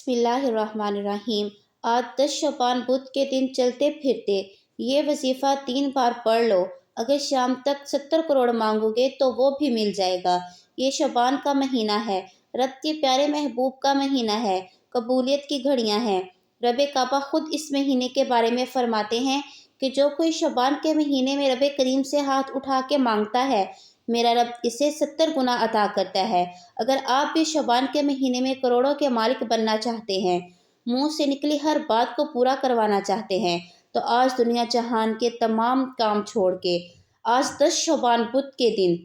بسم اللہ الرحمن الرحیم۔ آج 10 شعبان بدھ کے دن چلتے پھرتے یہ وظیفہ 3 بار پڑھ لو۔ اگر شام تک 70 کروڑ مانگو گے تو وہ بھی مل جائے گا۔ یہ شعبان کا مہینہ ہے، رب کے پیارے محبوب کا مہینہ ہے، قبولیت کی گھڑیاں ہیں۔ رب کعبہ خود اس مہینے کے بارے میں فرماتے ہیں کہ جو کوئی شعبان کے مہینے میں رب کریم سے ہاتھ اٹھا کے مانگتا ہے، میرا رب اسے 70 گنا عطا کرتا ہے۔ اگر آپ بھی شعبان کے مہینے میں کروڑوں کے مالک بننا چاہتے ہیں، منہ سے نکلی ہر بات کو پورا کروانا چاہتے ہیں، تو آج دنیا جہان کے تمام کام چھوڑ کے آج 10 شعبان بدھ کے دن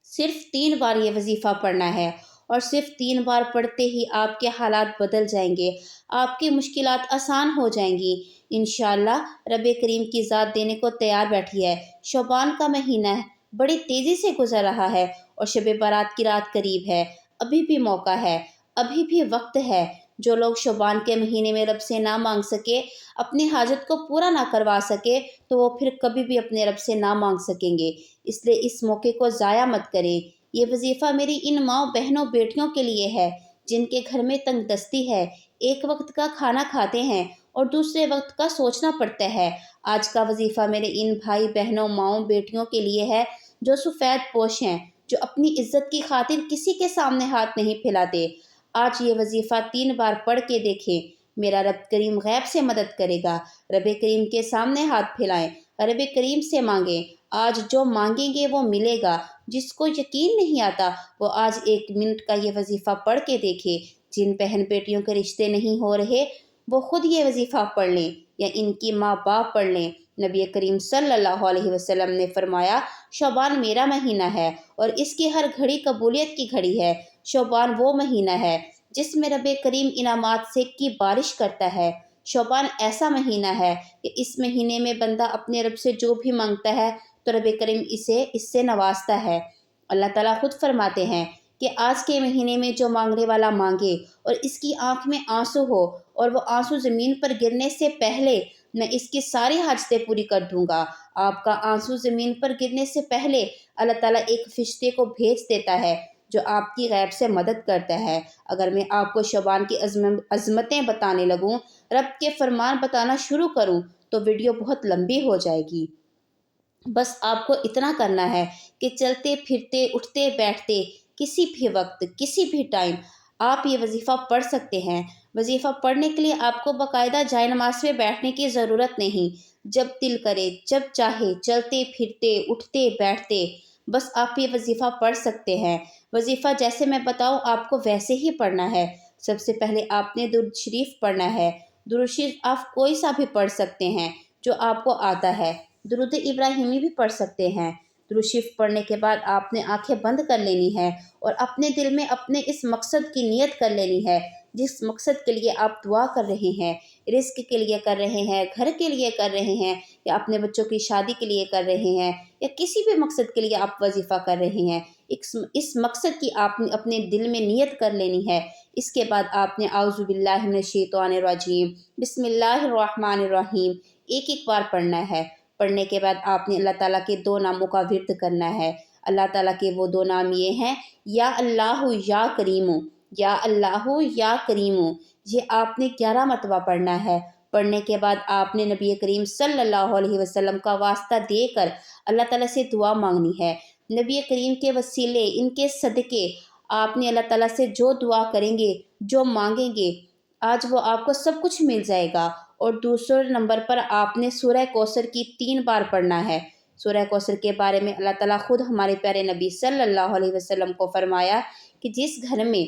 صرف 3 بار یہ وظیفہ پڑھنا ہے، اور صرف 3 بار پڑھتے ہی آپ کے حالات بدل جائیں گے، آپ کی مشکلات آسان ہو جائیں گی۔ انشاءاللہ رب کریم کی ذات دینے کو تیار بیٹھی ہے۔ شعبان کا مہینہ بڑی تیزی سے گزر رہا ہے اور شب برات کی رات قریب ہے۔ ابھی بھی موقع ہے، ابھی بھی وقت ہے۔ جو لوگ شعبان کے مہینے میں رب سے نہ مانگ سکے، اپنی حاجت کو پورا نہ کروا سکے، تو وہ پھر کبھی بھی اپنے رب سے نہ مانگ سکیں گے۔ اس لیے اس موقع کو ضائع مت کریں۔ یہ وظیفہ میری ان ماؤں بہنوں بیٹیوں کے لیے ہے جن کے گھر میں تنگ دستی ہے، ایک وقت کا کھانا کھاتے ہیں اور دوسرے وقت کا سوچنا پڑتا ہے۔ آج کا وظیفہ میرے ان بھائی بہنوں ماؤں بیٹیوں کے لیے ہے جو سفید پوش ہیں، جو اپنی عزت کی خاطر کسی کے سامنے ہاتھ نہیں پھیلاتے۔ آج یہ وظیفہ 3 بار پڑھ کے دیکھیں، میرا رب کریم غیب سے مدد کرے گا۔ رب کریم کے سامنے ہاتھ پھیلائیں، رب کریم سے مانگیں۔ آج جو مانگیں گے وہ ملے گا۔ جس کو یقین نہیں آتا وہ آج 1 منٹ کا یہ وظیفہ پڑھ کے دیکھے۔ جن بہن بیٹیوں کے رشتے نہیں ہو رہے وہ خود یہ وظیفہ پڑھ لیں یا ان کی ماں باپ پڑھ لیں۔ نبی کریم صلی اللہ علیہ وسلم نے فرمایا، شعبان میرا مہینہ ہے اور اس کی ہر گھڑی قبولیت کی گھڑی ہے۔ شعبان وہ مہینہ ہے جس میں رب کریم انعامات سے کی بارش کرتا ہے۔ شعبان ایسا مہینہ ہے کہ اس مہینے میں بندہ اپنے رب سے جو بھی مانگتا ہے تو رب کریم اس سے نوازتا ہے۔ اللہ تعالیٰ خود فرماتے ہیں کہ آج کے مہینے میں جو مانگنے والا مانگے اور اس کی آنکھ میں آنسو ہو اور وہ آنسو زمین پر گرنے سے پہلے میں اس کی ساری حاجتیں پوری کر دوں گا۔ آپ کا آنسو زمین پر گرنے سے پہلے اللہ تعالیٰ ایک فرشتے کو بھیج دیتا ہے جو آپ کی غیب سے مدد کرتا ہے۔ اگر میں آپ کو شعبان کی عظمتیں بتانے لگوں، رب کے فرمان بتانا شروع کروں تو ویڈیو بہت لمبی ہو جائے گی۔ بس آپ کو اتنا کرنا ہے کہ چلتے پھرتے اٹھتے بیٹھتے کسی بھی وقت کسی بھی ٹائم آپ یہ وظیفہ پڑھ سکتے ہیں۔ وظیفہ پڑھنے کے لیے آپ کو باقاعدہ جائے نماز میں بیٹھنے کی ضرورت نہیں۔ جب دل کرے، جب چاہے، چلتے پھرتے اٹھتے بیٹھتے بس آپ یہ وظیفہ پڑھ سکتے ہیں۔ وظیفہ جیسے میں بتاؤں آپ کو ویسے ہی پڑھنا ہے۔ سب سے پہلے آپ نے درود شریف پڑھنا ہے۔ درود شریف آپ کوئی سا بھی پڑھ سکتے ہیں جو آپ کو آتا ہے۔ درود ابراہیمی بھی پڑھ سکتے ہیں۔ درود شریف پڑھنے کے بعد آپ نے آنکھیں بند کر لینی ہے اور اپنے دل میں اپنے اس مقصد کی نیت کر لینی ہے جس مقصد کے لیے آپ دعا کر رہے ہیں، رزق کے لیے کر رہے ہیں، گھر کے لیے کر رہے ہیں، یا اپنے بچوں کی شادی کے لیے کر رہے ہیں، یا کسی بھی مقصد کے لیے آپ وظیفہ کر رہے ہیں۔ اس مقصد کی آپ نے اپنے دل میں نیت کر لینی ہے۔ اس کے بعد آپ نے اعوذ باللہ من الشیطان الرجیم، بسم اللہ الرحمن الرحیم ایک بار پڑھنا ہے۔ پڑھنے کے بعد آپ نے اللہ تعالیٰ کے 2 ناموں کا ورد کرنا ہے۔ اللہ تعالیٰ کے وہ 2 نام یہ ہیں، یا اللہ یا کریم، یا اللہ یا کریم۔ یہ آپ نے 11 مرتبہ پڑھنا ہے۔ پڑھنے کے بعد آپ نے نبی کریم صلی اللہ علیہ وسلم کا واسطہ دے کر اللہ تعالیٰ سے دعا مانگنی ہے۔ نبی کریم کے وسیلے، ان کے صدقے آپ نے اللہ تعالیٰ سے جو دعا کریں گے، جو مانگیں گے، آج وہ آپ کو سب کچھ مل جائے گا۔ اور دوسرے نمبر پر آپ نے سورہ کوثر کی 3 بار پڑھنا ہے۔ سورہ کوثر کے بارے میں اللہ تعالیٰ خود ہمارے پیارے نبی صلی اللہ علیہ وسلم کو فرمایا کہ جس گھر میں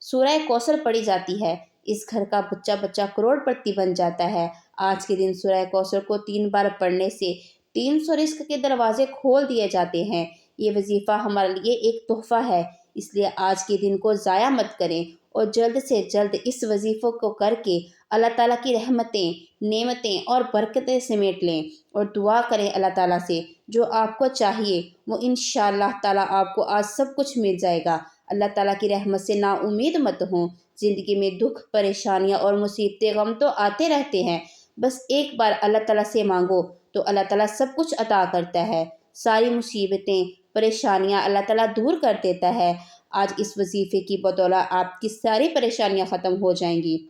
سورہ کوثر پڑھی جاتی ہے اس گھر کا بچہ بچہ کروڑ پتی بن جاتا ہے۔ آج کے دن سورہ کوثر کو 3 بار پڑھنے سے 300 رزق کے دروازے کھول دیے جاتے ہیں۔ یہ وظیفہ ہمارے لیے ایک تحفہ ہے، اس لیے آج کے دن کو ضائع مت کریں اور جلد سے جلد اس وظیفے کو کر کے اللہ تعالیٰ کی رحمتیں، نعمتیں اور برکتیں سمیٹ لیں، اور دعا کریں اللہ تعالیٰ سے جو آپ کو چاہیے وہ انشاءاللہ تعالیٰ آپ کو آج سب کچھ مل جائے گا۔ اللہ تعالیٰ کی رحمت سے نا امید مت ہوں۔ زندگی میں دکھ، پریشانیاں اور مصیبتیں، غم تو آتے رہتے ہیں، بس ایک بار اللہ تعالیٰ سے مانگو تو اللہ تعالیٰ سب کچھ عطا کرتا ہے۔ ساری مصیبتیں، پریشانیاں اللہ تعالیٰ دور کر دیتا ہے۔ آج اس وظیفے کی بدولت آپ کی ساری پریشانیاں ختم ہو جائیں گی۔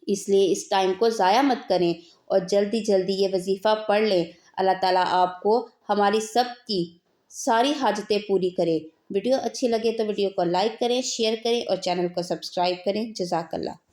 اس لیے اس ٹائم کو ضائع مت کریں اور جلدی جلدی یہ وظیفہ پڑھ لیں۔ اللہ تعالیٰ آپ کو ہماری سب کی ساری حاجتیں پوری کرے۔ ویڈیو اچھی لگے تو ویڈیو کو لائک کریں، شیئر کریں اور چینل کو سبسکرائب کریں۔ جزاک اللہ۔